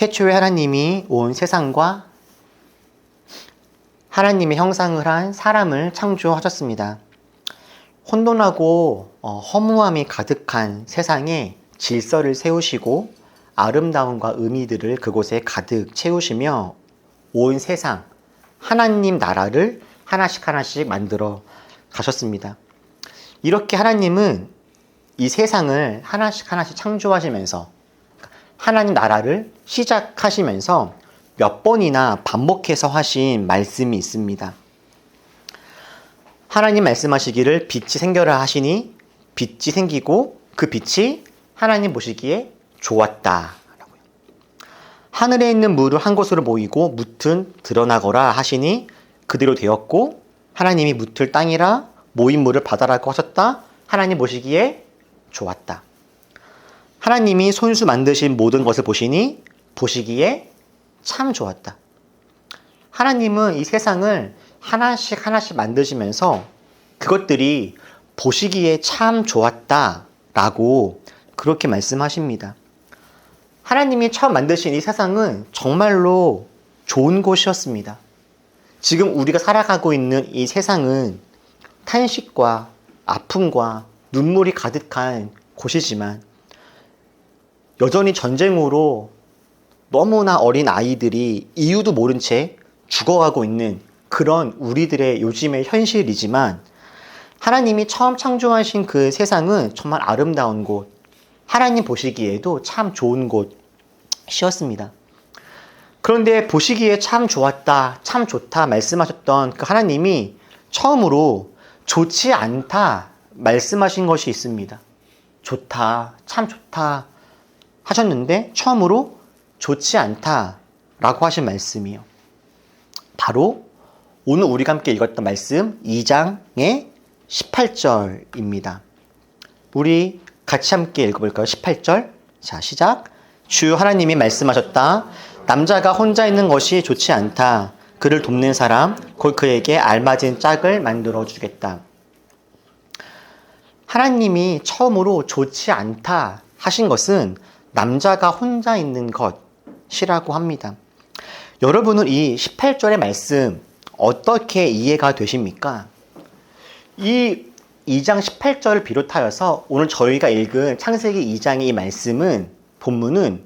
태초에 하나님이 온 세상과 하나님의 형상을 한 사람을 창조하셨습니다. 혼돈하고 허무함이 가득한 세상에 질서를 세우시고 아름다움과 의미들을 그곳에 가득 채우시며 온 세상, 하나님 나라를 하나씩 하나씩 만들어 가셨습니다. 이렇게 하나님은 이 세상을 하나씩 하나씩 창조하시면서 하나님 나라를 시작하시면서 몇 번이나 반복해서 하신 말씀이 있습니다. 하나님 말씀하시기를 빛이 생겨라 하시니 빛이 생기고 그 빛이 하나님 보시기에 좋았다. 하늘에 있는 물을 한 곳으로 모이고 묻은 드러나거라 하시니 그대로 되었고 하나님이 묻을 땅이라 모인 물을 바다라고 하셨다. 하나님 보시기에 좋았다. 하나님이 손수 만드신 모든 것을 보시니 보시기에 참 좋았다. 하나님은 이 세상을 하나씩 하나씩 만드시면서 그것들이 보시기에 참 좋았다 라고 그렇게 말씀하십니다. 하나님이 처음 만드신 이 세상은 정말로 좋은 곳이었습니다. 지금 우리가 살아가고 있는 이 세상은 탄식과 아픔과 눈물이 가득한 곳이지만 여전히 전쟁으로 너무나 어린 아이들이 이유도 모른 채 죽어가고 있는 그런 우리들의 요즘의 현실이지만 하나님이 처음 창조하신 그 세상은 정말 아름다운 곳, 하나님 보시기에도 참 좋은 곳이었습니다. 그런데 보시기에 참 좋았다, 참 좋다 말씀하셨던 그 하나님이 처음으로 좋지 않다 말씀하신 것이 있습니다. 좋다, 참 좋다 하셨는데 처음으로 좋지 않다라고 하신 말씀이요. 바로 오늘 우리가 함께 읽었던 말씀 2장의 18절입니다. 우리 같이 함께 읽어볼까요? 18절. 자, 시작. 주 하나님이 말씀하셨다. 남자가 혼자 있는 것이 좋지 않다. 그를 돕는 사람, 곧 그에게 알맞은 짝을 만들어 주겠다. 하나님이 처음으로 좋지 않다 하신 것은 남자가 혼자 있는 것이라고 합니다. 여러분은 이 18절의 말씀 어떻게 이해가 되십니까? 이 2장 18절을 비롯하여서 오늘 저희가 읽은 창세기 2장의 이 말씀은, 본문은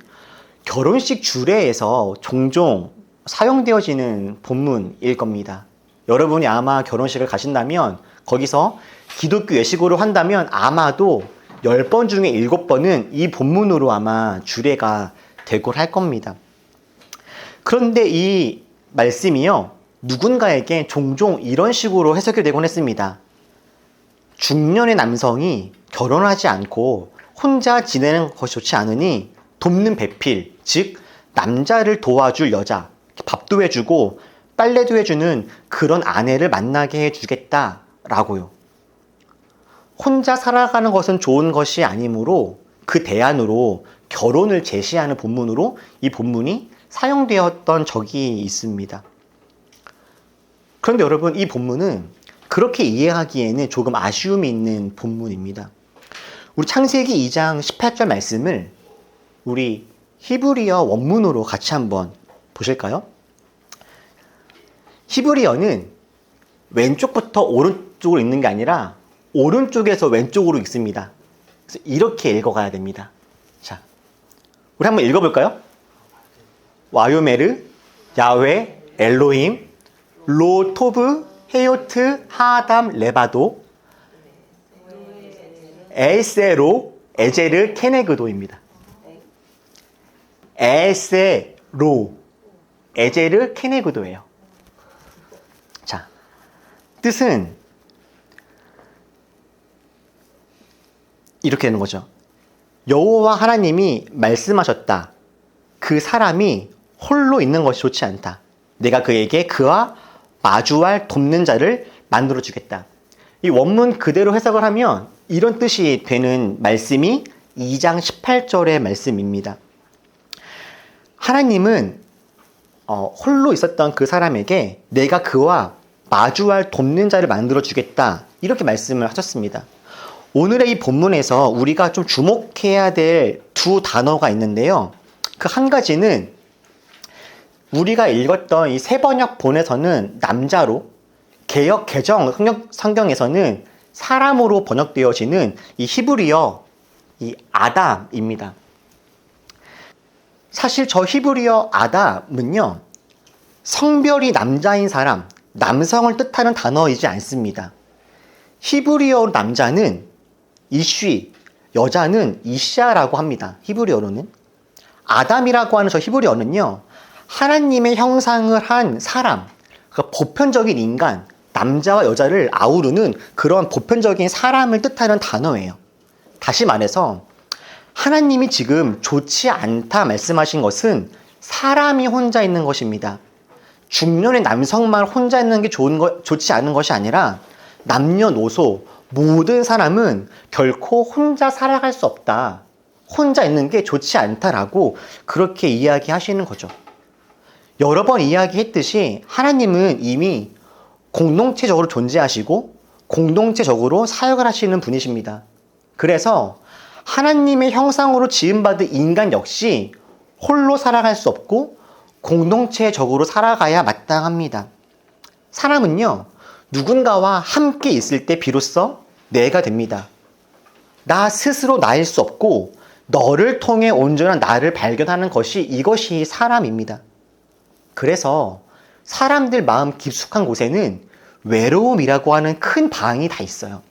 결혼식 주례에서 종종 사용되어지는 본문일 겁니다. 여러분이 아마 결혼식을 가신다면 거기서 기독교 예식으로 한다면 아마도 10번 중에 7번은 이 본문으로 아마 주례가 되곤 할 겁니다. 그런데 이 말씀이요, 누군가에게 종종 이런 식으로 해석이 되곤 했습니다. 중년의 남성이 결혼하지 않고 혼자 지내는 것이 좋지 않으니 돕는 배필, 즉 남자를 도와줄 여자, 밥도 해주고 빨래도 해주는 그런 아내를 만나게 해주겠다라고요. 혼자 살아가는 것은 좋은 것이 아니므로 그 대안으로 결혼을 제시하는 본문으로 이 본문이 사용되었던 적이 있습니다. 그런데 여러분, 이 본문은 그렇게 이해하기에는 조금 아쉬움이 있는 본문입니다. 우리 창세기 2장 18절 말씀을 우리 히브리어 원문으로 같이 한번 보실까요? 히브리어는 왼쪽부터 오른쪽으로 읽는 게 아니라 오른쪽에서 왼쪽으로 읽습니다. 그래서 이렇게 읽어가야 됩니다. 자, 우리 한번 읽어볼까요? 와요메르, 야훼, 엘로힘, 로 토브, 헤요트, 하담, 레바도, 에세로, 에제르, 케네그도입니다. 에세로, 에제르, 케네그도예요. 자, 뜻은 이렇게 되는 거죠. 여호와 하나님이 말씀하셨다. 그 사람이 홀로 있는 것이 좋지 않다. 내가 그에게 그와 마주할 돕는 자를 만들어 주겠다. 이 원문 그대로 해석을 하면 이런 뜻이 되는 말씀이 2장 18절의 말씀입니다. 하나님은 홀로 있었던 그 사람에게 내가 그와 마주할 돕는 자를 만들어 주겠다, 이렇게 말씀을 하셨습니다. 오늘의 이 본문에서 우리가 좀 주목해야 될 두 단어가 있는데요. 그 한 가지는 우리가 읽었던 이 세번역 본에서는 남자로, 개역 개정 성경에서는 사람으로 번역되어지는 이 히브리어 이 아담입니다. 사실 저 히브리어 아담은요, 성별이 남자인 사람, 남성을 뜻하는 단어이지 않습니다. 히브리어 남자는 이쉬, 여자는 이샤라고 합니다. 히브리어로는. 아담이라고 하는 저 히브리어는요, 하나님의 형상을 한 사람, 그러니까 보편적인 인간, 남자와 여자를 아우르는 그런 보편적인 사람을 뜻하는 단어예요. 다시 말해서 하나님이 지금 좋지 않다 말씀하신 것은 사람이 혼자 있는 것입니다. 중년의 남성만 혼자 있는 게 좋지 않은 것이 아니라 남녀노소 모든 사람은 결코 혼자 살아갈 수 없다. 혼자 있는 게 좋지 않다라고 그렇게 이야기하시는 거죠. 여러 번 이야기했듯이 하나님은 이미 공동체적으로 존재하시고 공동체적으로 사역을 하시는 분이십니다. 그래서 하나님의 형상으로 지음받은 인간 역시 홀로 살아갈 수 없고 공동체적으로 살아가야 마땅합니다. 사람은요, 누군가와 함께 있을 때 비로소 내가 됩니다. 나 스스로 나일 수 없고 너를 통해 온전한 나를 발견하는 것이 이것이 사람입니다. 그래서 사람들 마음 깊숙한 곳에는 외로움이라고 하는 큰 방이 다 있어요.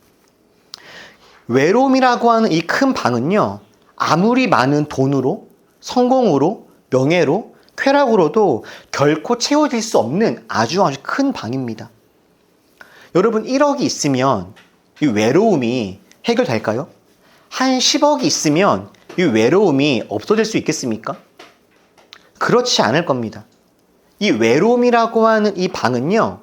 외로움이라고 하는 이 큰 방은요, 아무리 많은 돈으로, 성공으로, 명예로, 쾌락으로도 결코 채워질 수 없는 아주 큰 방입니다. 여러분, 1억이 있으면 이 외로움이 해결될까요? 한 10억이 있으면 이 외로움이 없어질 수 있겠습니까? 그렇지 않을 겁니다. 이 외로움이라고 하는 이 방은요,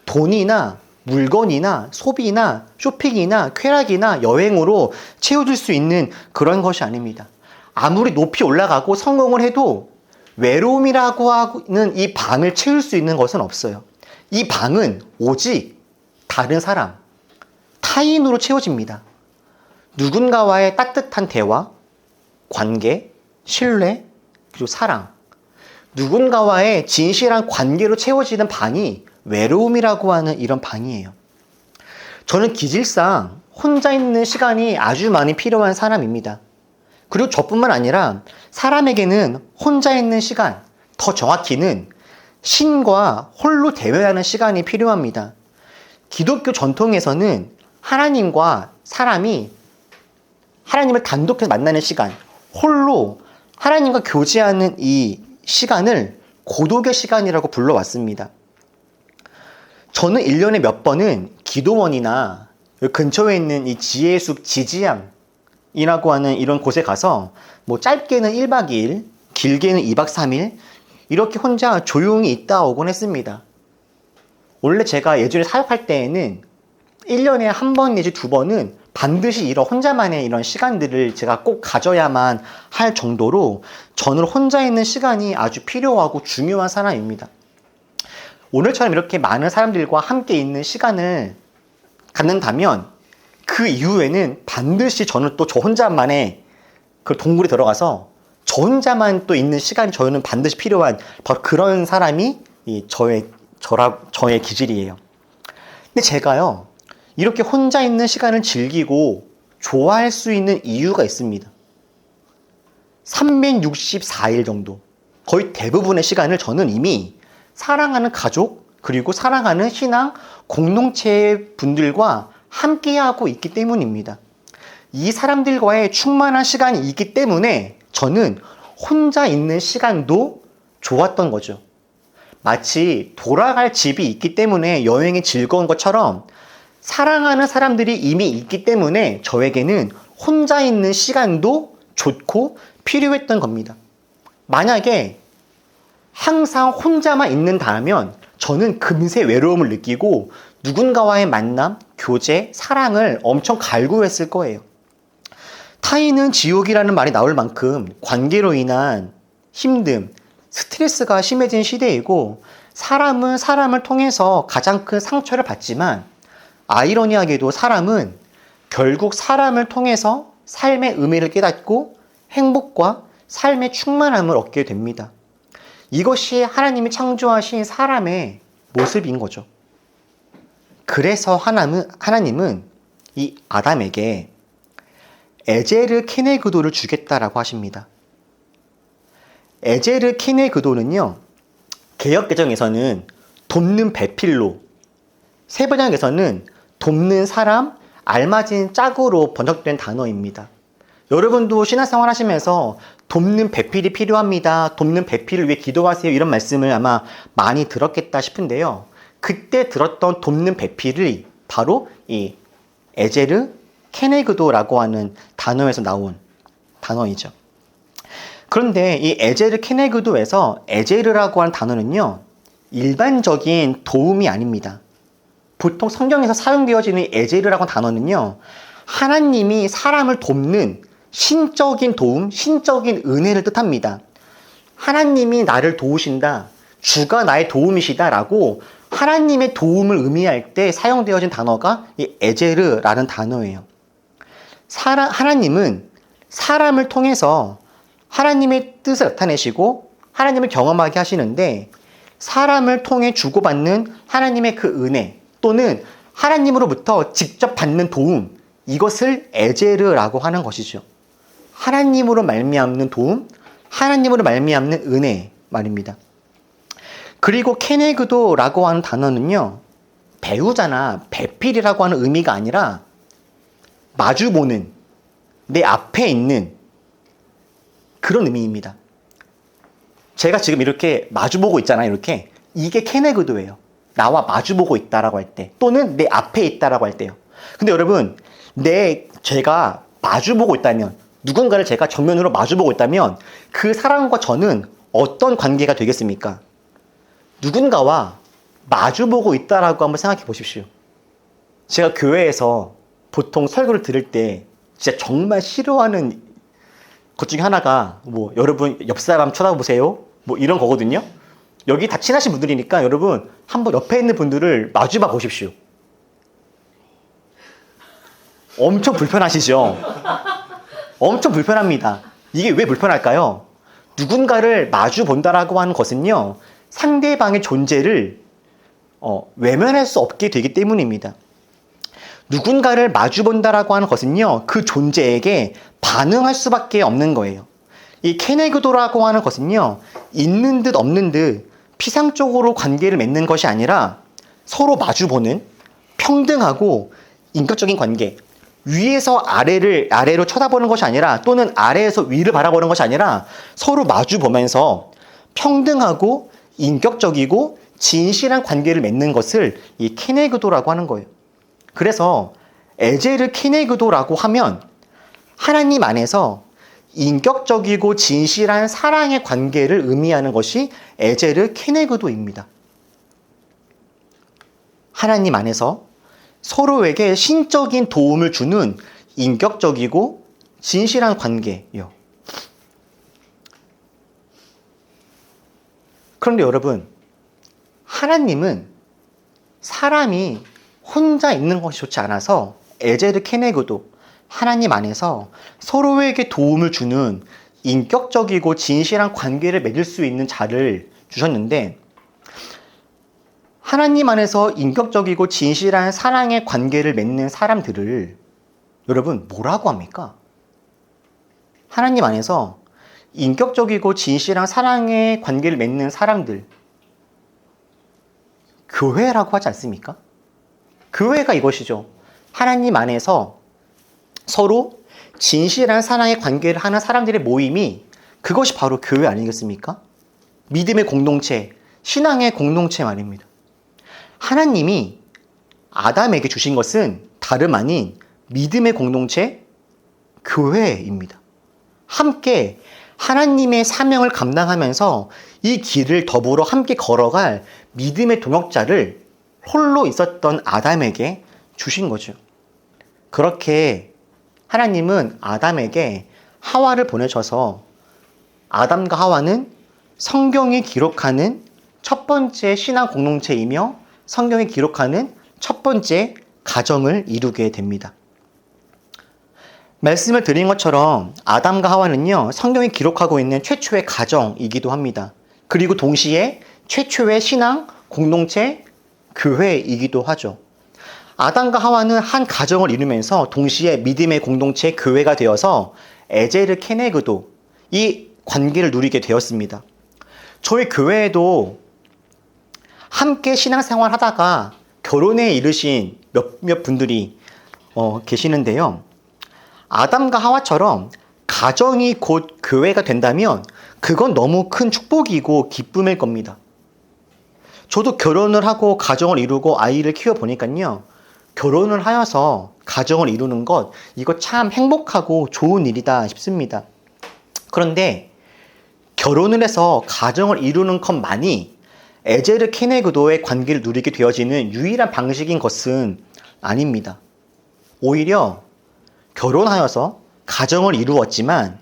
돈이나 물건이나 소비나 쇼핑이나 쾌락이나 여행으로 채워줄 수 있는 그런 것이 아닙니다. 아무리 높이 올라가고 성공을 해도 외로움이라고 하는 이 방을 채울 수 있는 것은 없어요. 이 방은 오직 다른 사람, 타인으로 채워집니다. 누군가와의 따뜻한 대화, 관계, 신뢰, 그리고 사랑. 누군가와의 진실한 관계로 채워지는 방이 외로움이라고 하는 이런 방이에요. 저는 기질상 혼자 있는 시간이 아주 많이 필요한 사람입니다. 그리고 저뿐만 아니라 사람에게는 혼자 있는 시간, 더 정확히는 신과 홀로 대화하는 시간이 필요합니다. 기독교 전통에서는 하나님과 사람이 하나님을 단독해서 만나는 시간, 홀로 하나님과 교제하는 이 시간을 고독의 시간이라고 불러왔습니다. 저는 1년에 몇 번은 기도원이나 근처에 있는 이 지혜숲 지지양이라고 하는 이런 곳에 가서 뭐 짧게는 1박 2일, 길게는 2박 3일 이렇게 혼자 조용히 있다 오곤 했습니다. 원래 제가 예전에 사역할 때에는 1년에 한 번 내지 두 번은 반드시 이런 혼자만의 이런 시간들을 제가 꼭 가져야만 할 정도로 저는 혼자 있는 시간이 아주 필요하고 중요한 사람입니다. 오늘처럼 이렇게 많은 사람들과 함께 있는 시간을 갖는다면 그 이후에는 반드시 저는 또 저 혼자만의 그 동굴에 들어가서 저 혼자만 또 있는 시간이 저는 반드시 필요한 바로 그런 사람이 저의 기질이에요. 근데 제가요, 이렇게 혼자 있는 시간을 즐기고 좋아할 수 있는 이유가 있습니다. 364일 정도, 거의 대부분의 시간을 저는 이미 사랑하는 가족, 그리고 사랑하는 신앙 공동체 분들과 함께하고 있기 때문입니다. 이 사람들과의 충만한 시간이 있기 때문에 저는 혼자 있는 시간도 좋았던 거죠. 마치 돌아갈 집이 있기 때문에 여행이 즐거운 것처럼 사랑하는 사람들이 이미 있기 때문에 저에게는 혼자 있는 시간도 좋고 필요했던 겁니다. 만약에 항상 혼자만 있는다면 저는 금세 외로움을 느끼고 누군가와의 만남, 교제, 사랑을 엄청 갈구했을 거예요. 타인은 지옥이라는 말이 나올 만큼 관계로 인한 힘듦, 스트레스가 심해진 시대이고 사람은 사람을 통해서 가장 큰 상처를 받지만 아이러니하게도 사람은 결국 사람을 통해서 삶의 의미를 깨닫고 행복과 삶의 충만함을 얻게 됩니다. 이것이 하나님이 창조하신 사람의 모습인 거죠. 그래서 하나님은 이 아담에게 에제르 케네그도를 주겠다라고 하십니다. 에제르 케네그도는요, 개역개정에서는 돕는 배필로, 세번역에서는 돕는 사람, 알맞은 짝으로 번역된 단어입니다. 여러분도 신앙생활 하시면서 돕는 배필이 필요합니다. 돕는 배필을 위해 기도하세요. 이런 말씀을 아마 많이 들었겠다 싶은데요. 그때 들었던 돕는 배필이 바로 이 에제르 케네그도라고 하는 단어에서 나온 단어이죠. 그런데 이 에제르 케네그도에서 에제르라고 하는 단어는요, 일반적인 도움이 아닙니다. 보통 성경에서 사용되어지는 에제르라고 하는 단어는요, 하나님이 사람을 돕는 신적인 도움, 신적인 은혜를 뜻합니다. 하나님이 나를 도우신다, 주가 나의 도움이시다 라고 하나님의 도움을 의미할 때 사용되어진 단어가 이 에제르라는 단어예요. 하나님은 사람을 통해서 하나님의 뜻을 나타내시고 하나님을 경험하게 하시는데, 사람을 통해 주고받는 하나님의 그 은혜 또는 하나님으로부터 직접 받는 도움, 이것을 에제르라고 하는 것이죠. 하나님으로 말미암는 도움, 하나님으로 말미암는 은혜 말입니다. 그리고 케네그도라고 하는 단어는요, 배우자나 배필이라고 하는 의미가 아니라 마주보는, 내 앞에 있는 그런 의미입니다. 제가 지금 이렇게 마주보고 있잖아요. 이렇게. 이게 케네그도예요. 나와 마주보고 있다라고 할 때, 또는 내 앞에 있다라고 할 때요. 근데 여러분, 제가 마주보고 있다면, 누군가를 제가 정면으로 마주보고 있다면 그 사람과 저는 어떤 관계가 되겠습니까? 누군가와 마주보고 있다라고 한번 생각해 보십시오. 제가 교회에서 보통 설교를 들을 때 진짜 정말 싫어하는 것 중에 하나가 여러분 옆 사람 쳐다보세요 이런 거거든요. 여기 다 친하신 분들이니까 여러분 한번 옆에 있는 분들을 마주봐 보십시오. 엄청 불편하시죠? 엄청 불편합니다. 이게 왜 불편할까요? 누군가를 마주 본다라고 하는 것은요, 상대방의 존재를 외면할 수 없게 되기 때문입니다. 누군가를 마주 본다라고 하는 것은요, 그 존재에게 반응할 수밖에 없는 거예요. 이 케네그도라고 하는 것은요, 있는 듯 없는 듯 피상적으로 관계를 맺는 것이 아니라 서로 마주 보는 평등하고 인격적인 관계, 위에서 아래로 쳐다보는 것이 아니라, 또는 아래에서 위를 바라보는 것이 아니라 서로 마주 보면서 평등하고 인격적이고 진실한 관계를 맺는 것을 이 케네그도라고 하는 거예요. 그래서 에제르 케네그도라고 하면 하나님 안에서 인격적이고 진실한 사랑의 관계를 의미하는 것이 에제르 케네그도입니다. 하나님 안에서 서로에게 신적인 도움을 주는 인격적이고 진실한 관계요. 그런데 여러분, 하나님은 사람이 혼자 있는 것이 좋지 않아서 에제르 케네그도, 하나님 안에서 서로에게 도움을 주는 인격적이고 진실한 관계를 맺을 수 있는 자를 주셨는데, 하나님 안에서 인격적이고 진실한 사랑의 관계를 맺는 사람들을 여러분 뭐라고 합니까? 하나님 안에서 인격적이고 진실한 사랑의 관계를 맺는 사람들, 교회라고 하지 않습니까? 교회가 이것이죠. 하나님 안에서 서로 진실한 사랑의 관계를 하는 사람들의 모임이, 그것이 바로 교회 아니겠습니까? 믿음의 공동체, 신앙의 공동체 말입니다. 하나님이 아담에게 주신 것은 다름 아닌 믿음의 공동체, 교회입니다. 함께 하나님의 사명을 감당하면서 이 길을 더불어 함께 걸어갈 믿음의 동역자를 홀로 있었던 아담에게 주신 거죠. 그렇게 하나님은 아담에게 하와를 보내셔서 아담과 하와는 성경이 기록하는 첫 번째 신앙 공동체이며 성경이 기록하는 첫 번째 가정을 이루게 됩니다. 말씀을 드린 것처럼 아담과 하와는요, 성경이 기록하고 있는 최초의 가정이기도 합니다. 그리고 동시에 최초의 신앙 공동체 교회이기도 하죠. 아담과 하와는 한 가정을 이루면서 동시에 믿음의 공동체 교회가 되어서 에제르 케네그도 이 관계를 누리게 되었습니다. 저희 교회에도 함께 신앙생활 하다가 결혼에 이르신 몇몇 분들이 계시는데요. 아담과 하와처럼 가정이 곧 교회가 된다면 그건 너무 큰 축복이고 기쁨일 겁니다. 저도 결혼을 하고 가정을 이루고 아이를 키워보니까요. 결혼을 하여서 가정을 이루는 것, 이거 참 행복하고 좋은 일이다 싶습니다. 그런데 결혼을 해서 가정을 이루는 것만이 에제르 케네그도의 관계를 누리게 되어지는 유일한 방식인 것은 아닙니다. 오히려 결혼하여서 가정을 이루었지만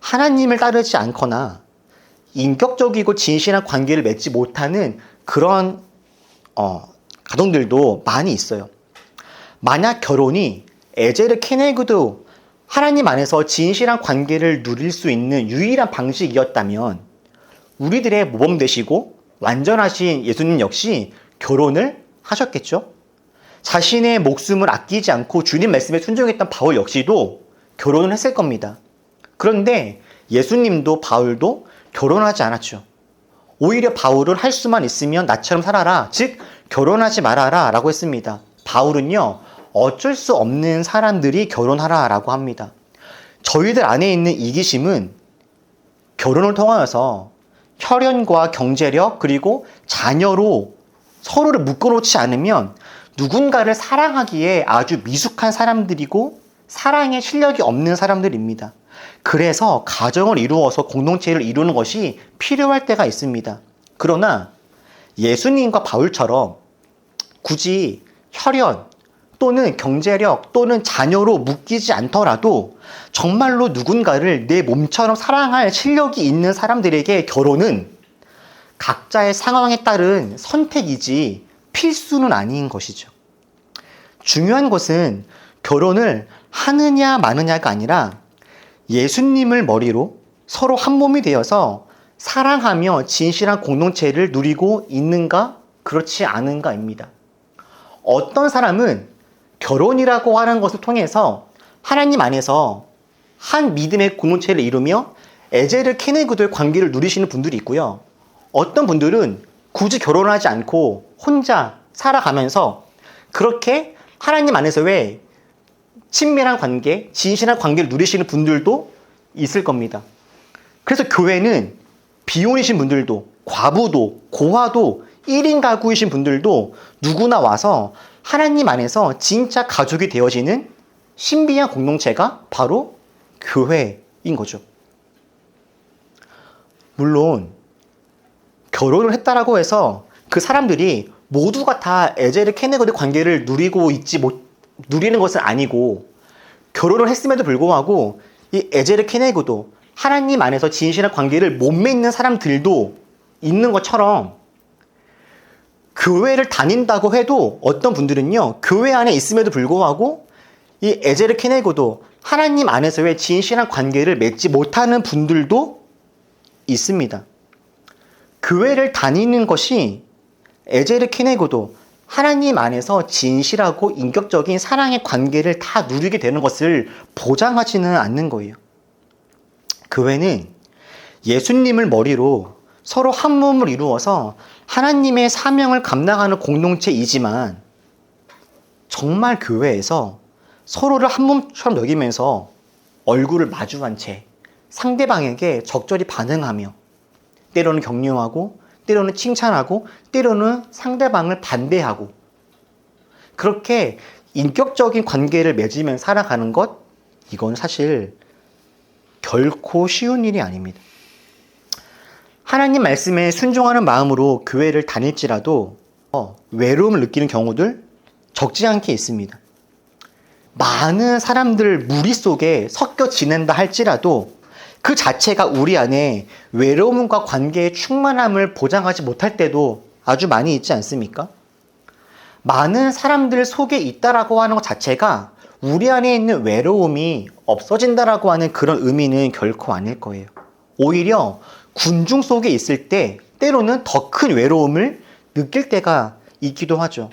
하나님을 따르지 않거나 인격적이고 진실한 관계를 맺지 못하는 그런 가정들도 많이 있어요. 만약 결혼이 에제르 케네그도 하나님 안에서 진실한 관계를 누릴 수 있는 유일한 방식이었다면 우리들의 모범 되시고 완전하신 예수님 역시 결혼을 하셨겠죠? 자신의 목숨을 아끼지 않고 주님 말씀에 순종했던 바울 역시도 결혼을 했을 겁니다. 그런데 예수님도 바울도 결혼하지 않았죠. 오히려 바울은 할 수만 있으면 나처럼 살아라, 즉 결혼하지 말아라 라고 했습니다. 바울은요, 어쩔 수 없는 사람들이 결혼하라 라고 합니다. 저희들 안에 있는 이기심은 결혼을 통하여서 혈연과 경제력 그리고 자녀로 서로를 묶어놓지 않으면 누군가를 사랑하기에 아주 미숙한 사람들이고 사랑의 실력이 없는 사람들입니다. 그래서 가정을 이루어서 공동체를 이루는 것이 필요할 때가 있습니다. 그러나 예수님과 바울처럼 굳이 혈연 또는 경제력 또는 자녀로 묶이지 않더라도 정말로 누군가를 내 몸처럼 사랑할 실력이 있는 사람들에게 결혼은 각자의 상황에 따른 선택이지 필수는 아닌 것이죠. 중요한 것은 결혼을 하느냐 마느냐가 아니라 예수님을 머리로 서로 한 몸이 되어서 사랑하며 진실한 공동체를 누리고 있는가 그렇지 않은가입니다. 어떤 사람은 결혼이라고 하는 것을 통해서 하나님 안에서 한 믿음의 공동체를 이루며 에제르 케네그도의 관계를 누리시는 분들이 있고요. 어떤 분들은 굳이 결혼하지 않고 혼자 살아가면서 그렇게 하나님 안에서의 친밀한 관계, 진실한 관계를 누리시는 분들도 있을 겁니다. 그래서 교회는 비혼이신 분들도, 과부도, 고아도, 1인 가구이신 분들도 누구나 와서 하나님 안에서 진짜 가족이 되어지는 신비한 공동체가 바로 교회인 거죠. 물론 결혼을 했다라고 해서 그 사람들이 모두가 다 에제르 케네그도의 관계를 누리는 것은 아니고, 결혼을 했음에도 불구하고 이 에제르 케네그도 하나님 안에서 진실한 관계를 못 맺는 사람들도 있는 것처럼, 교회를 다닌다고 해도 어떤 분들은요, 교회 안에 있음에도 불구하고 이 에제르 케네그도 하나님 안에서의 진실한 관계를 맺지 못하는 분들도 있습니다. 교회를 다니는 것이 에제르 케네그도 하나님 안에서 진실하고 인격적인 사랑의 관계를 다 누리게 되는 것을 보장하지는 않는 거예요. 교회는 예수님을 머리로 서로 한 몸을 이루어서 하나님의 사명을 감당하는 공동체이지만, 정말 교회에서 서로를 한 몸처럼 여기면서 얼굴을 마주한 채 상대방에게 적절히 반응하며 때로는 격려하고 때로는 칭찬하고 때로는 상대방을 반대하고, 그렇게 인격적인 관계를 맺으면 살아가는 것, 이건 사실 결코 쉬운 일이 아닙니다. 하나님 말씀에 순종하는 마음으로 교회를 다닐지라도 외로움을 느끼는 경우들 적지 않게 있습니다. 많은 사람들 무리 속에 섞여 지낸다 할지라도 그 자체가 우리 안에 외로움과 관계의 충만함을 보장하지 못할 때도 아주 많이 있지 않습니까? 많은 사람들 속에 있다라고 하는 것 자체가 우리 안에 있는 외로움이 없어진다라고 하는 그런 의미는 결코 아닐 거예요. 오히려 군중 속에 있을 때 때로는 더 큰 외로움을 느낄 때가 있기도 하죠.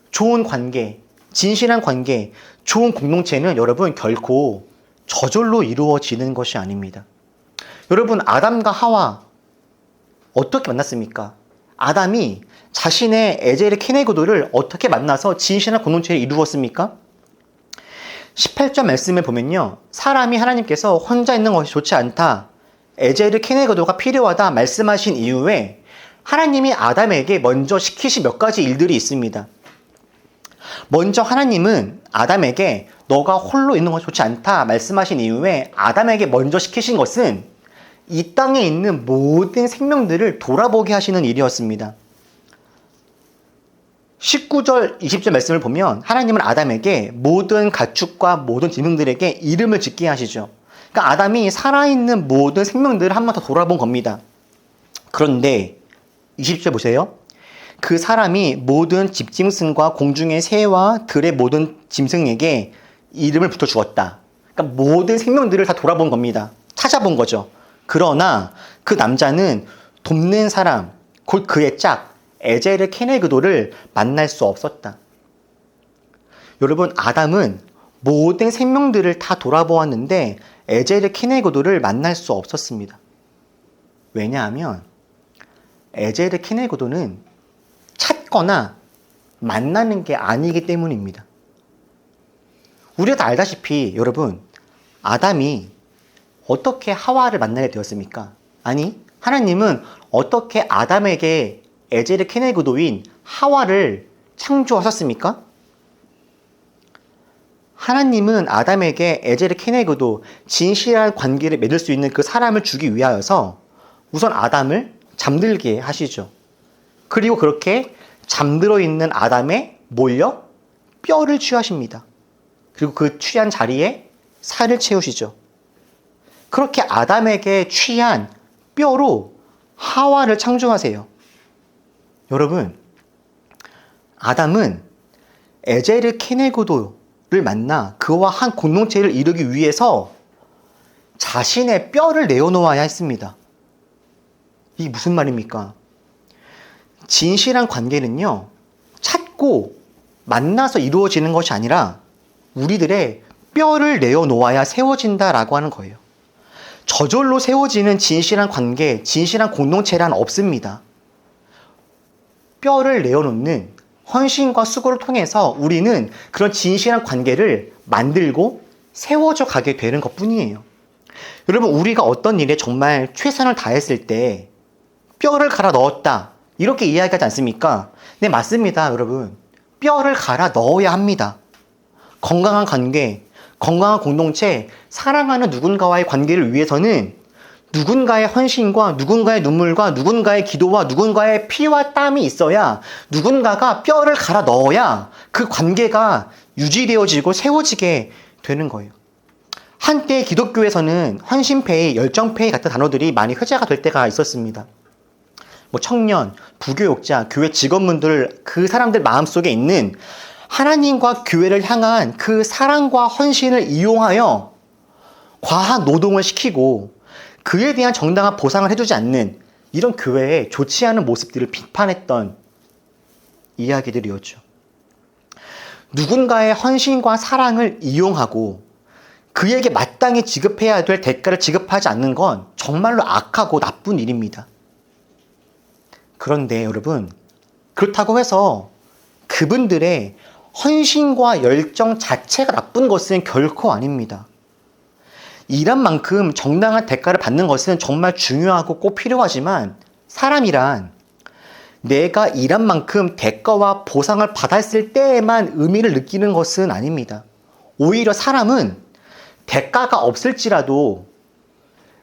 좋은 관계, 진실한 관계, 좋은 공동체는 여러분 결코 저절로 이루어지는 것이 아닙니다. 여러분, 아담과 하와 어떻게 만났습니까? 아담이 자신의 에젤의 케네고도를 어떻게 만나서 진실한 공동체를 이루었습니까? 18절 말씀을 보면요, 사람이 하나님께서 혼자 있는 것이 좋지 않다, 에젤의 케네고도가 필요하다 말씀하신 이후에 하나님이 아담에게 먼저 시키신 몇 가지 일들이 있습니다. 먼저 하나님은 아담에게 너가 홀로 있는 것이 좋지 않다 말씀하신 이후에 아담에게 먼저 시키신 것은 이 땅에 있는 모든 생명들을 돌아보게 하시는 일이었습니다. 19절, 20절 말씀을 보면 하나님은 아담에게 모든 가축과 모든 짐승들에게 이름을 짓게 하시죠. 그러니까 아담이 살아있는 모든 생명들을 한 번 더 돌아본 겁니다. 그런데 20절 보세요. 그 사람이 모든 집짐승과 공중의 새와 들의 모든 짐승에게 이름을 붙여주었다. 그러니까 모든 생명들을 다 돌아본 겁니다. 찾아본 거죠. 그러나 그 남자는 돕는 사람, 곧 그의 짝, 에젤의 케네그도를 만날 수 없었다. 여러분, 아담은 모든 생명들을 다 돌아보았는데 에젤의 케네그도를 만날 수 없었습니다. 왜냐하면 에젤의 케네그도는 찾거나 만나는 게 아니기 때문입니다. 우리가 다 알다시피 여러분, 아담이 어떻게 하와를 만나게 되었습니까? 아니, 하나님은 어떻게 아담에게 에젤의 케네그도인 하와를 창조하셨습니까? 하나님은 아담에게 에젤의 케네그도, 진실한 관계를 맺을 수 있는 그 사람을 주기 위하여서 우선 아담을 잠들게 하시죠. 그리고 그렇게 잠들어 있는 아담에 몰려 뼈를 취하십니다. 그리고 그 취한 자리에 살을 채우시죠. 그렇게 아담에게 취한 뼈로 하와를 창조하세요. 여러분, 아담은 에젤의 케네고도를 만나 그와 한 공동체를 이루기 위해서 자신의 뼈를 내어놓아야 했습니다. 이게 무슨 말입니까? 진실한 관계는요, 찾고 만나서 이루어지는 것이 아니라 우리들의 뼈를 내어놓아야 세워진다라고 하는 거예요. 저절로 세워지는 진실한 관계, 진실한 공동체란 없습니다. 뼈를 내어놓는 헌신과 수고를 통해서 우리는 그런 진실한 관계를 만들고 세워져 가게 되는 것 뿐이에요. 여러분, 우리가 어떤 일에 정말 최선을 다했을 때 뼈를 갈아 넣었다, 이렇게 이야기하지 않습니까? 네, 맞습니다, 여러분. 뼈를 갈아 넣어야 합니다. 건강한 관계, 건강한 공동체, 사랑하는 누군가와의 관계를 위해서는 누군가의 헌신과 누군가의 눈물과 누군가의 기도와 누군가의 피와 땀이 있어야, 누군가가 뼈를 갈아 넣어야 그 관계가 유지되어지고 세워지게 되는 거예요. 한때 기독교에서는 헌신페이, 열정페이 같은 단어들이 많이 회자가 될 때가 있었습니다. 청년, 부교육자, 교회 직원분들, 그 사람들 마음속에 있는 하나님과 교회를 향한 그 사랑과 헌신을 이용하여 과한 노동을 시키고 그에 대한 정당한 보상을 해주지 않는 이런 교회의 좋지 않은 모습들을 비판했던 이야기들이었죠. 누군가의 헌신과 사랑을 이용하고 그에게 마땅히 지급해야 될 대가를 지급하지 않는 건 정말로 악하고 나쁜 일입니다. 그런데 여러분, 그렇다고 해서 그분들의 헌신과 열정 자체가 나쁜 것은 결코 아닙니다. 일한 만큼 정당한 대가를 받는 것은 정말 중요하고 꼭 필요하지만, 사람이란 내가 일한 만큼 대가와 보상을 받았을 때에만 의미를 느끼는 것은 아닙니다. 오히려 사람은 대가가 없을지라도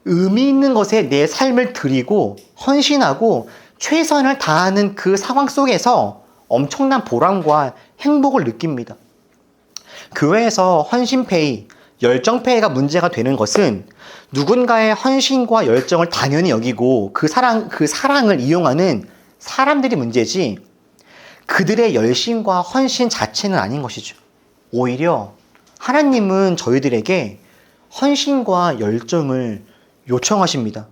의미 있는 것에 내 삶을 드리고 헌신하고 최선을 다하는 그 상황 속에서 엄청난 보람과 행복을 느낍니다. 교회에서 헌신페이, 열정페이가 문제가 되는 것은 누군가의 헌신과 열정을 당연히 여기고 그 사랑을 이용하는 사람들이 문제지, 그들의 열심과 헌신 자체는 아닌 것이죠. 오히려 하나님은 저희들에게 헌신과 열정을 요청하십니다.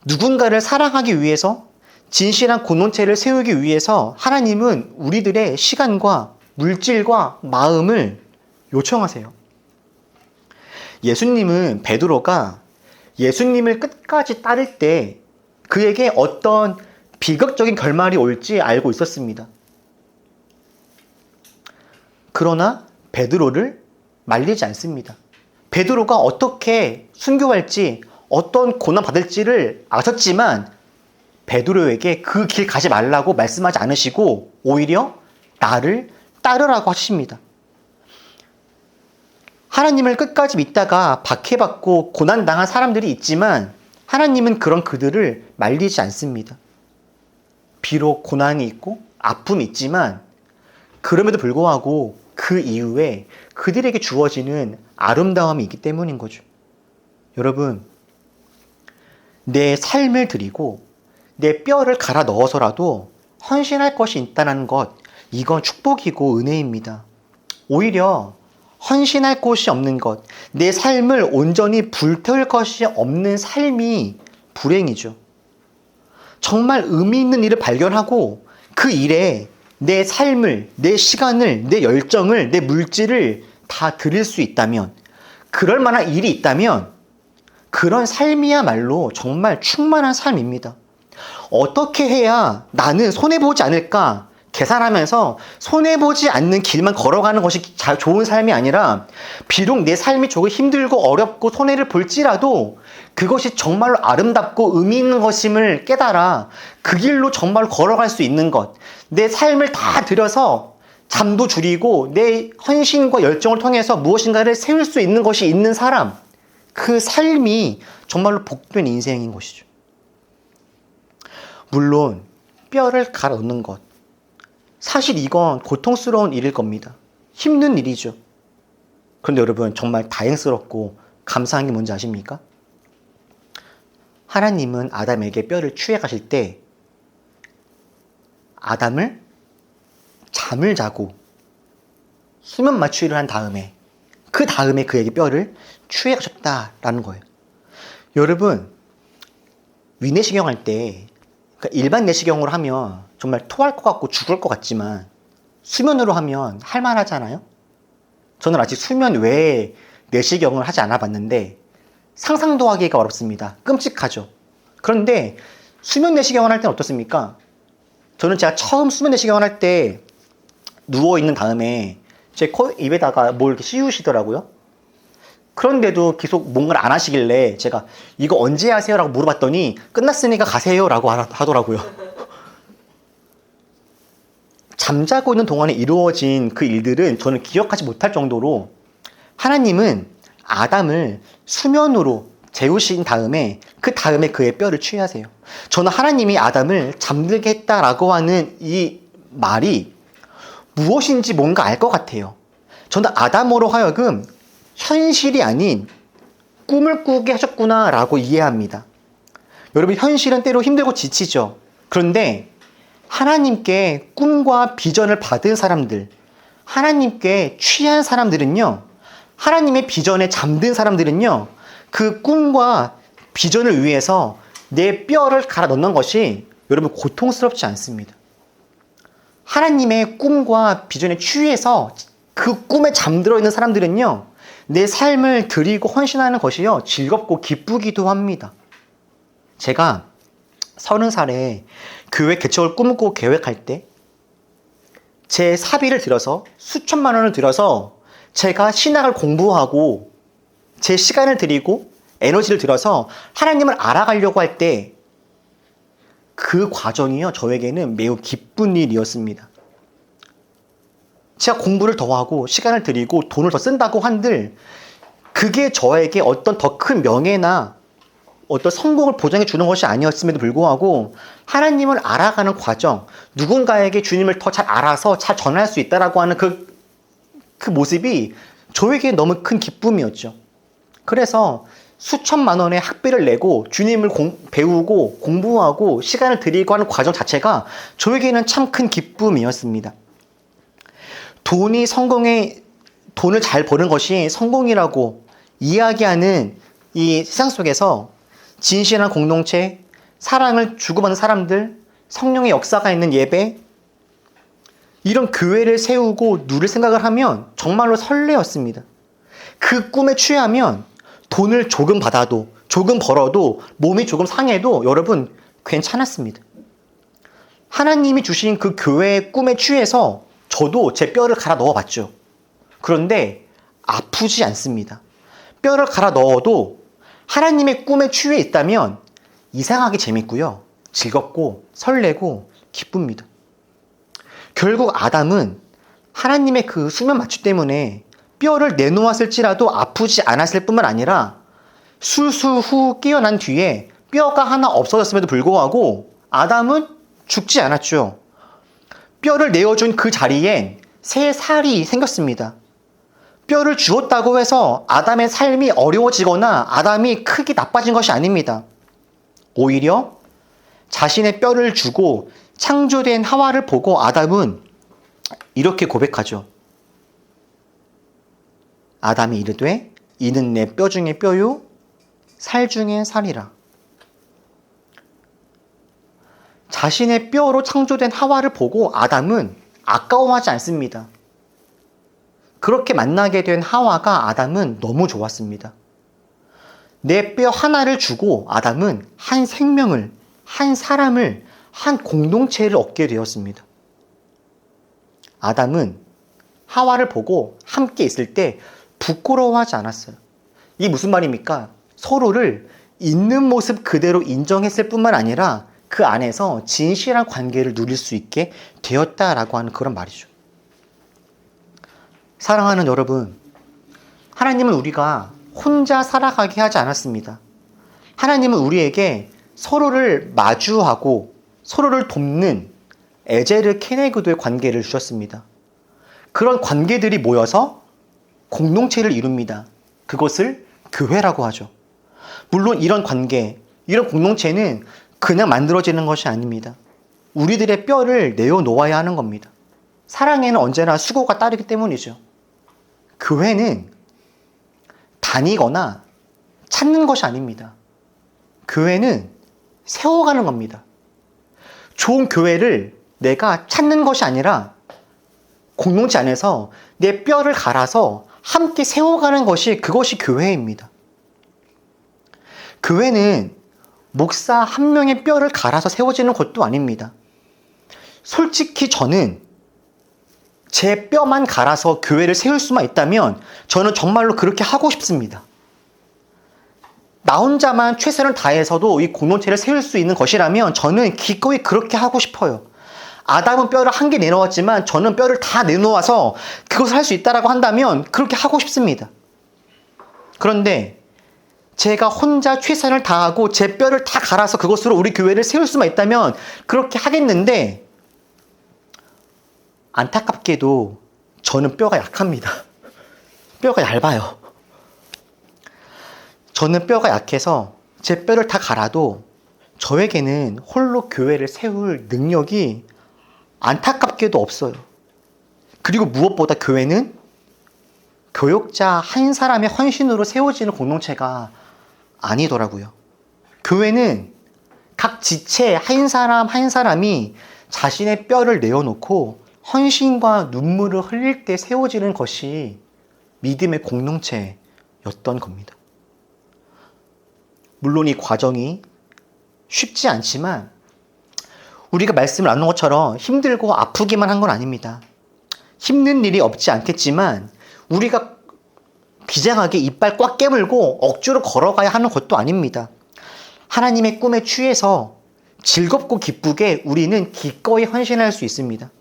누군가를 사랑하기 위해서, 진실한 공동체를 세우기 위해서 하나님은 우리들의 시간과 물질과 마음을 요청하세요. 예수님은 베드로가 예수님을 끝까지 따를 때 그에게 어떤 비극적인 결말이 올지 알고 있었습니다. 그러나 베드로를 말리지 않습니다. 베드로가 어떻게 순교할지, 어떤 고난 받을지를 아셨지만 베드로에게 그 길 가지 말라고 말씀하지 않으시고 오히려 나를 따르라고 하십니다. 하나님을 끝까지 믿다가 박해받고 고난당한 사람들이 있지만 하나님은 그런 그들을 말리지 않습니다. 비록 고난이 있고 아픔이 있지만 그럼에도 불구하고 그 이후에 그들에게 주어지는 아름다움이 있기 때문인 거죠. 여러분, 내 삶을 드리고 내 뼈를 갈아 넣어서라도 헌신할 것이 있다는 것, 이건 축복이고 은혜입니다. 오히려 헌신할 곳이 없는 것, 내 삶을 온전히 불태울 것이 없는 삶이 불행이죠. 정말 의미 있는 일을 발견하고 그 일에 내 삶을, 내 시간을, 내 열정을, 내 물질을 다 드릴 수 있다면, 그럴 만한 일이 있다면 그런 삶이야말로 정말 충만한 삶입니다. 어떻게 해야 나는 손해보지 않을까 계산하면서 손해보지 않는 길만 걸어가는 것이 좋은 삶이 아니라 비록 내 삶이 조금 힘들고 어렵고 손해를 볼지라도 그것이 정말로 아름답고 의미 있는 것임을 깨달아 그 길로 정말로 걸어갈 수 있는 것, 내 삶을 다 들여서 잠도 줄이고 내 헌신과 열정을 통해서 무엇인가를 세울 수 있는 것이 있는 사람, 그 삶이 정말로 복된 인생인 것이죠. 물론 뼈를 갈아 넣는 것, 사실 이건 고통스러운 일일 겁니다. 힘든 일이죠. 그런데 여러분, 정말 다행스럽고 감사한 게 뭔지 아십니까? 하나님은 아담에게 뼈를 취해 가실 때 아담을 잠을 자고 수면 마취를 한 다음에 그 다음에 그에게 뼈를 취해 가셨다라는 거예요. 여러분, 위내시경 할 때, 그러니까 일반 내시경으로 하면 정말 토할 것 같고 죽을 것 같지만 수면으로 하면 할만하잖아요. 저는 아직 수면 외에 내시경을 하지 않아 봤는데 상상도 하기가 어렵습니다. 끔찍하죠. 그런데 수면 내시경을 할 때는 어떻습니까? 저는 제가 처음 수면 내시경을 할 때 누워있는 다음에 제 입에다가 뭘 이렇게 씌우시더라고요. 그런데도 계속 뭔가를 안 하시길래 제가 이거 언제 하세요? 라고 물어봤더니 끝났으니까 가세요 라고 하더라고요. 잠자고 있는 동안에 이루어진 그 일들은 저는 기억하지 못할 정도로 하나님은 아담을 수면으로 재우신 다음에 그 다음에 그의 뼈를 취하세요. 저는 하나님이 아담을 잠들게 했다라고 하는 이 말이 무엇인지 뭔가 알 것 같아요. 저는 아담으로 하여금 현실이 아닌 꿈을 꾸게 하셨구나라고 이해합니다. 여러분, 현실은 때로 힘들고 지치죠. 그런데 하나님께 꿈과 비전을 받은 사람들, 하나님께 취한 사람들은요, 하나님의 비전에 잠든 사람들은요, 그 꿈과 비전을 위해서 내 뼈를 갈아 넣는 것이 여러분 고통스럽지 않습니다. 하나님의 꿈과 비전에 취해서 그 꿈에 잠들어 있는 사람들은요, 내 삶을 드리고 헌신하는 것이요, 즐겁고 기쁘기도 합니다. 제가 30살에 교회 개척을 꿈꾸고 계획할 때 제 사비를 들여서 수천만 원을 들여서 제가 신학을 공부하고 제 시간을 드리고 에너지를 들여서 하나님을 알아가려고 할 때 그 과정이요, 저에게는 매우 기쁜 일이었습니다. 제가 공부를 더 하고 시간을 들이고 돈을 더 쓴다고 한들 그게 저에게 어떤 더 큰 명예나 어떤 성공을 보장해 주는 것이 아니었음에도 불구하고 하나님을 알아가는 과정, 누군가에게 주님을 더 잘 알아서 잘 전할 수 있다라고 하는 그 모습이 저에게 너무 큰 기쁨이었죠. 그래서 수천만 원의 학비를 내고 주님을 배우고 공부하고 시간을 들이고 하는 과정 자체가 저에게는 참 큰 기쁨이었습니다. 돈을 잘 버는 것이 성공이라고 이야기하는 이 세상 속에서 진실한 공동체, 사랑을 주고받는 사람들, 성령의 역사가 있는 예배, 이런 교회를 세우고 누릴 생각을 하면 정말로 설레었습니다. 그 꿈에 취하면 돈을 조금 받아도, 조금 벌어도, 몸이 조금 상해도 여러분 괜찮았습니다. 하나님이 주신 그 교회의 꿈에 취해서 저도 제 뼈를 갈아 넣어봤죠. 그런데 아프지 않습니다. 뼈를 갈아 넣어도 하나님의 꿈에 취해 있다면 이상하게 재밌고요. 즐겁고 설레고 기쁩니다. 결국 아담은 하나님의 그 수면 마취 때문에 뼈를 내놓았을지라도 아프지 않았을 뿐만 아니라 수술 후 깨어난 뒤에 뼈가 하나 없어졌음에도 불구하고 아담은 죽지 않았죠. 뼈를 내어준 그 자리엔 새 살이 생겼습니다. 뼈를 주었다고 해서 아담의 삶이 어려워지거나 아담이 크게 나빠진 것이 아닙니다. 오히려 자신의 뼈를 주고 창조된 하와를 보고 아담은 이렇게 고백하죠. 아담이 이르되 이는 내 뼈 중에 뼈요 살 중에 살이라. 자신의 뼈로 창조된 하와를 보고 아담은 아까워하지 않습니다. 그렇게 만나게 된 하와가 아담은 너무 좋았습니다. 내 뼈 하나를 주고 아담은 한 생명을, 한 사람을, 한 공동체를 얻게 되었습니다. 아담은 하와를 보고 함께 있을 때 부끄러워하지 않았어요. 이게 무슨 말입니까? 서로를 있는 모습 그대로 인정했을 뿐만 아니라 그 안에서 진실한 관계를 누릴 수 있게 되었다라고 하는 그런 말이죠. 사랑하는 여러분, 하나님은 우리가 혼자 살아가게 하지 않았습니다. 하나님은 우리에게 서로를 마주하고 서로를 돕는 에제르 케네그도의 관계를 주셨습니다. 그런 관계들이 모여서 공동체를 이룹니다. 그것을 교회라고 하죠. 물론 이런 관계, 이런 공동체는 그냥 만들어지는 것이 아닙니다. 우리들의 뼈를 내어놓아야 하는 겁니다. 사랑에는 언제나 수고가 따르기 때문이죠. 교회는 다니거나 찾는 것이 아닙니다. 교회는 세워가는 겁니다. 좋은 교회를 내가 찾는 것이 아니라 공동체 안에서 내 뼈를 갈아서 함께 세워가는 것이 그것이 교회입니다. 교회는 목사 한 명의 뼈를 갈아서 세워지는 것도 아닙니다. 솔직히 저는 제 뼈만 갈아서 교회를 세울 수만 있다면 저는 정말로 그렇게 하고 싶습니다. 나 혼자만 최선을 다해서도 이 공동체를 세울 수 있는 것이라면 저는 기꺼이 그렇게 하고 싶어요. 아담은 뼈를 한 개 내놓았지만 저는 뼈를 다 내놓아서 그것을 할 수 있다라고 한다면 그렇게 하고 싶습니다. 그런데 제가 혼자 최선을 다하고 제 뼈를 다 갈아서 그것으로 우리 교회를 세울 수만 있다면 그렇게 하겠는데 안타깝게도 저는 뼈가 약합니다. 뼈가 얇아요. 저는 뼈가 약해서 제 뼈를 다 갈아도 저에게는 홀로 교회를 세울 능력이 안타깝게도 없어요. 그리고 무엇보다 교회는 교역자 한 사람의 헌신으로 세워지는 공동체가 아니더라고요. 교회는 각 지체 한 사람 한 사람이 자신의 뼈를 내어놓고 헌신과 눈물을 흘릴 때 세워지는 것이 믿음의 공동체였던 겁니다. 물론 이 과정이 쉽지 않지만 우리가 말씀을 나눈 것처럼 힘들고 아프기만 한 건 아닙니다. 힘든 일이 없지 않겠지만 우리가 비장하게 이빨 꽉 깨물고 억지로 걸어가야 하는 것도 아닙니다. 하나님의 꿈에 취해서 즐겁고 기쁘게 우리는 기꺼이 헌신할 수 있습니다.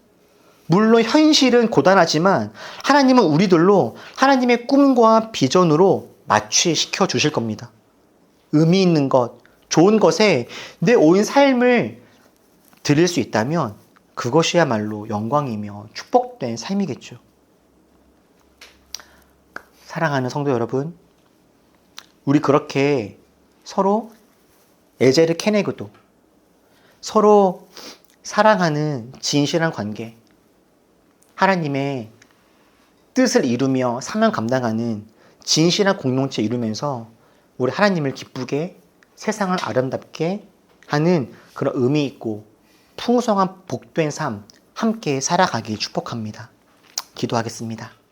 물론 현실은 고단하지만 하나님은 우리들로 하나님의 꿈과 비전으로 마취시켜 주실 겁니다. 의미 있는 것, 좋은 것에 내 온 삶을 드릴 수 있다면 그것이야말로 영광이며 축복된 삶이겠죠. 사랑하는 성도 여러분, 우리 그렇게 서로 에제르 케네그도, 서로 사랑하는 진실한 관계, 하나님의 뜻을 이루며 사명 감당하는 진실한 공동체 이루면서 우리 하나님을 기쁘게, 세상을 아름답게 하는 그런 의미 있고 풍성한 복된 삶 함께 살아가길 축복합니다. 기도하겠습니다.